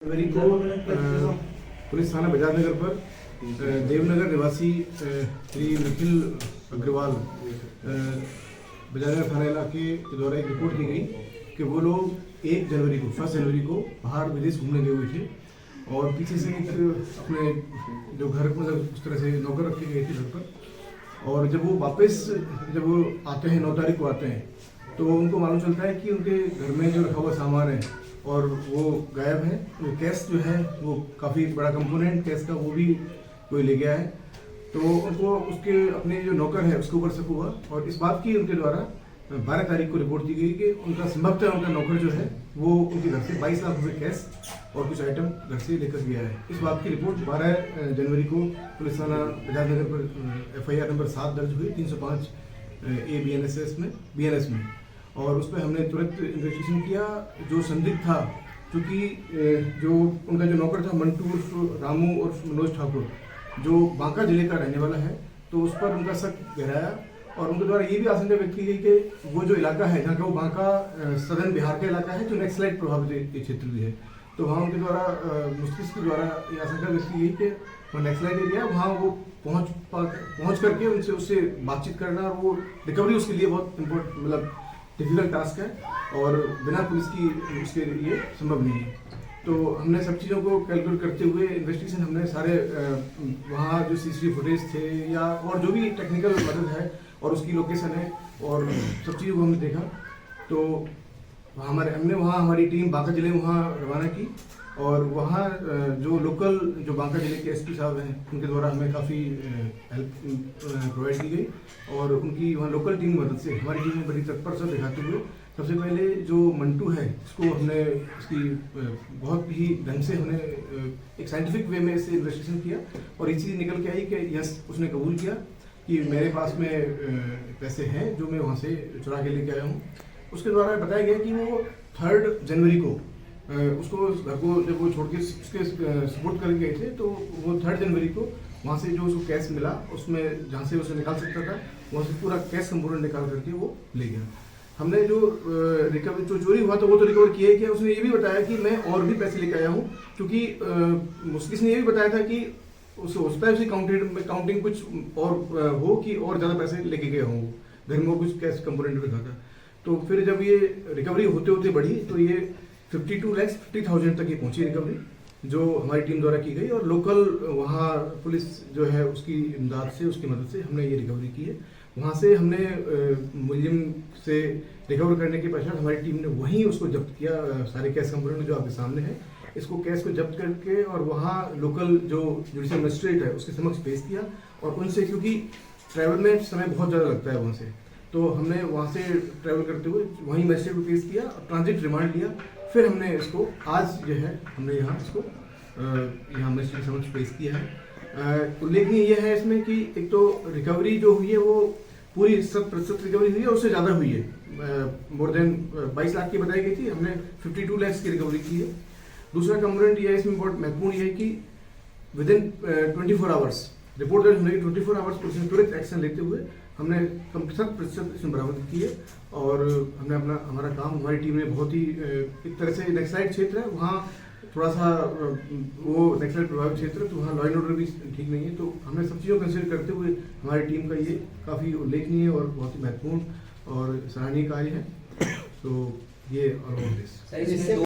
जनवरी को पुलिस थाना बजाज नगर पर देवनगर निवासी श्री निखिल अग्रवाल बजाज नगर थाना इलाके के द्वारा एक रिपोर्ट की गई कि वो लोग 1 जनवरी को बाहर विदेश घूमने गए हुए थे और पीछे से एक अपने जो घर मतलब उस तरह से नौकर रखे गए थे घर पर। और जब वो आते हैं 9 तारीख को आते हैं तो उनको मालूम चलता है कि उनके घर में जो रखा हुआ सामान है और वो गायब है। तो कैश जो है वो काफ़ी बड़ा कंपोनेंट कैश का वो भी कोई ले गया है। तो उनको उसके अपने जो नौकर है उसके ऊपर शक हुआ और इस बात की उनके द्वारा 12 तारीख को रिपोर्ट दी गई कि उनका संभवतः उनका नौकर जो है वो उनके घर से 22 लाख रुपये कैश और कुछ आइटम घर से लेकर गया है। इस बात की रिपोर्ट 12 जनवरी को पुलिस थाना बजाज नगर पर FIR नंबर 7 दर्ज हुई 305 A BNS में और उस पर हमने तुरंत इन्वेस्टिगेशन किया। जो संदिग्ध था क्योंकि जो उनका जो नौकर था मंटू उर्फ रामू उर्फ मनोज ठाकुर जो बांका जिले का रहने वाला है, तो उस पर उनका शक गहराया और उनके द्वारा ये भी आशंका व्यक्त की गई कि वो जो इलाका है जहाँ का वो बांका सदर्न बिहार का इलाका है जो नक्सलाइट प्रभावित क्षेत्र भी है, तो वहाँ उनके द्वारा मुस्तिष्क के द्वारा ये आशंका व्यक्त की गई कि वो नक्सलाइट एरिया वहाँ वो पहुँच करके उससे बातचीत करना और वो रिकवरी उसके लिए बहुत इम्पोर्टेंट मतलब डिफिकल्ट टास्क है और बिना पुलिस की उसके लिए संभव नहीं है। तो हमने सब चीज़ों को कैलकुलेट करते हुए इन्वेस्टिगेशन हमने सारे वहाँ जो CCTV फुटेज थे या और जो भी टेक्निकल मदद है और उसकी लोकेशन है और सब चीज़ों को हमने देखा। तो हमने वहाँ हमारी टीम बांका जिले में वहाँ रवाना की और वहाँ जो लोकल जो बांका जिले के SP साहब हैं उनके द्वारा हमें काफ़ी हेल्प प्रोवाइड की गई और उनकी वहाँ लोकल टीम की मदद से हमारी टीम ने बड़ी तत्परता दिखाते हुए सबसे पहले जो मंटू है इसको हमने इसकी बहुत ही ढंग से हमने एक साइंटिफिक वे में इसे इन्वेस्टिगेशन किया और ये चीज़ निकल के आई कि यस उसने कबूल किया कि मेरे पास में पैसे हैं जो मैं वहाँ से चुरा के लेके आया हूँ। उसके द्वारा बताया गया कि वो 3 जनवरी को उसको घर को जब वो छोड़ के उसके सपोर्ट करके गए थे तो वो 3 जनवरी को वहाँ से जो उसको कैश मिला उसमें जहाँ से उसे निकाल सकता था वहाँ से पूरा कैश कंपोनेंट निकाल करके वो ले गया। हमने जो रिकवर जो चोरी हुआ तो वो तो रिकवर किया कि उसने ये भी बताया कि मैं और भी पैसे लेके आया हूँ क्योंकि मुस्किस ने ये भी बताया था कि उसे हो सकता है उसकी काउंटिंग कुछ और हो कि और ज़्यादा पैसे लेके गया हूँ घर में कुछ कैश कंपोनेंट रखा था। तो फिर जब ये रिकवरी होते होते बढ़ी तो ये 52,50,000 तक ये पहुंची रिकवरी जो हमारी टीम द्वारा की गई और लोकल वहाँ पुलिस जो है उसकी इमदाद से उसकी मदद से हमने ये रिकवरी की है। वहाँ से हमने मुलजिम से रिकवर करने के पश्चात हमारी टीम ने वहीं उसको जब्त किया सारे कैश कंपोनेंट जो आपके सामने है इसको कैश को जब्त करके और वहाँ लोकल जो जुडिशियल मजिस्ट्रेट है उसके समक्ष पेश किया और उनसे क्योंकि ट्रैवल में समय बहुत ज़्यादा लगता है वहाँ से, तो हमने वहाँ से ट्रैवल करते हुए वहीं मजिस्ट्रेट को पेश किया और ट्रांजिट रिमांड लिया। फिर हमने इसको आज जो है हमने यहाँ इसको यहाँ मजिस्ट्रेट समक्ष पेश किया है। उल्लेखनीय यह है इसमें कि एक तो रिकवरी जो हुई है वो पूरी 100% रिकवरी हुई है, उससे ज़्यादा हुई है, मोर देन 22 लाख की बताई गई थी, हमने 52 लाख की रिकवरी की है। दूसरा कंपोनेंट यह इसमें बहुत महत्वपूर्ण यह है कि विदिन 24 आवर्स रिपोर्ट दर्ज होने की 24 आवर्स पुलिस ने तुरंत एक्शन लेते हुए हमने 100% इसमें बरामद की है और हमने हमारा काम हमारी टीम ने बहुत ही एक तरह से नक्सलाइट क्षेत्र है वहाँ थोड़ा सा वो नक्सलाइट प्रभावित क्षेत्र तो वहाँ लॉ एंड ऑर्डर भी ठीक नहीं है, तो हमने सब चीज़ों को कंसिडर करते हुए हमारी टीम का ये काफ़ी उल्लेखनीय और बहुत ही महत्वपूर्ण और सराहनीय कार्य है। तो ये और